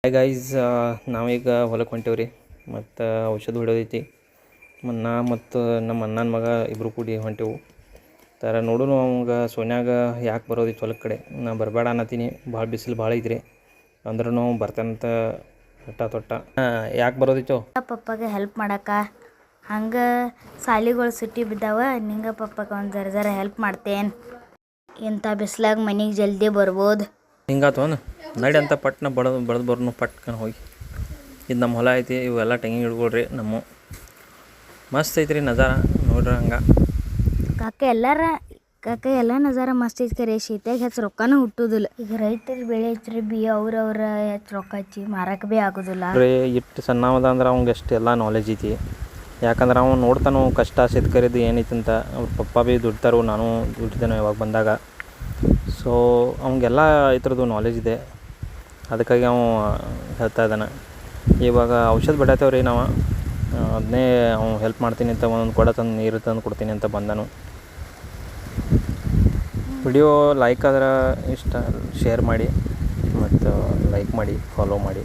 Hi guys, ನಾವೀಗ ಹೊಲಕ್ಕೆ ಹೊಂಟೇವ್ರಿ. ಮತ್ತು ಔಷಧ ಹೊಡೆದೈತಿ. ನಾ ಮತ್ತು ನಮ್ಮ ಅಣ್ಣನ ಮಗ ಇಬ್ಬರು ಕೂಡಿ ಹೊಂಟೆವು. ನೋಡೋಣ ಅವಂಗ ಸೋನ್ಯಾಗ ಯಾಕೆ ಬರೋದಿತ್ತು ಹೊಲಕ್ಕೆ ಕಡೆ. ನಾ ಬರಬೇಡ ಅನ್ನತ್ತೀನಿ, ಭಾಳ ಬಿಸಿಲು ಭಾಳ ಐತ್ರಿ. ಅಂದ್ರೂ ಬರ್ತಾನಂತ ತೊಟ್ಟ. ಯಾಕೆ ಬರೋದಿತ್ತು? ಪಪ್ಪಾಗೆ ಹೆಲ್ಪ್ ಮಾಡಕ್ಕ. ಹಂಗೆ ಸಾಲಿಗಳು ಸುಟ್ಟಿ ಬಿದ್ದಾವ, ನಿಂಗೆ ಪಪ್ಪಗೆ ಒಂದು ಜರ ಹೆಲ್ಪ್ ಮಾಡ್ತೇನೆ. ಇಂಥ ಬಿಸ್ಲಾಗ ಮನೆಗೆ ಜಲ್ದಿ ಬರ್ಬೋದು. ಹಿಂಗಾತು ನಡಿ ಅಂತ ಪಟ್ನ ಬಡ್ದು ಬರ್ನು ಪಟ್ಕನ ಹೋಗಿ. ಇದು ನಮ್ಮ ಹೊಲ ಐತಿ. ಇವೆಲ್ಲ ತೆಂಗಿನ ಗಿಡಗಳ್ರಿ ನಮ್ಮ. ಮಸ್ತ್ ಐತ್ರಿ ನಜಾರ, ನೋಡ್ರಿ ಹಂಗೆ. ಕಾಕ ಎಲ್ಲ ನಜಾರ ಮಸ್ತ್ ಐತಿ. ಕರೆ ಶೀತ್ಯಾಗ ಹೆಚ್ಚು ರೊಕ್ಕನೂ ಹುಟ್ಟುದಿಲ್ಲ. ಈಗ ರೈತರು ಬೆಳೆ ಐತ್ರಿ ಬಿ ಅವ್ರವ್ರ ಹೆಚ್ಚು ರೊಕ್ಕ ಹಚ್ಚಿ ಮಾರಕ್ಕೆ ಭೀ ಆಗೋದಿಲ್ಲ ರೀ. ಇಟ್ಟು ಸಣ್ಣವದ ಅಂದ್ರೆ ಅವ್ಗೆ ಅಷ್ಟು ಎಲ್ಲ ನಾಲೆಜ್ ಐತಿ. ಯಾಕಂದ್ರೆ ಅವ್ನು ನೋಡ್ತಾನೋ ಕಷ್ಟ ಶೇತಕರಿದು ಏನೈತಂತ. ಅವ್ರ ಪಪ್ಪ ಭೀ ದುಡ್ತಾರೋ, ನಾನು ದುಡ್ತಿದ್ದೇನೆ ಯಾವಾಗ ಬಂದಾಗ. ಸೊ ಅವ್ಗೆಲ್ಲ ಇದ್ರದ್ದು ನಾಲೆಜ್ ಇದೆ. ಅದಕ್ಕಾಗಿ ಅವ ಹೇಳ್ತಾ ಇದ್ದಾನೆ. ಇವಾಗ ಔಷಧ ಬಿಡತ್ತೇವ್ರಿ ನಾವು. ಅದನ್ನೇ ಅವ್ನು ಹೆಲ್ಪ್ ಮಾಡ್ತೀನಿ ಅಂತ ಒಂದೊಂದು ಕೊಡ ತಂದು ನೀರು ತಂದು ಕೊಡ್ತೀನಿ ಅಂತ ಬಂದನು. ವಿಡಿಯೋ ಲೈಕ್ ಆದ್ರೆ ಇಷ್ಟ ಶೇರ್ ಮಾಡಿ, ಮತ್ತು ಲೈಕ್ ಮಾಡಿ, ಫಾಲೋ ಮಾಡಿ.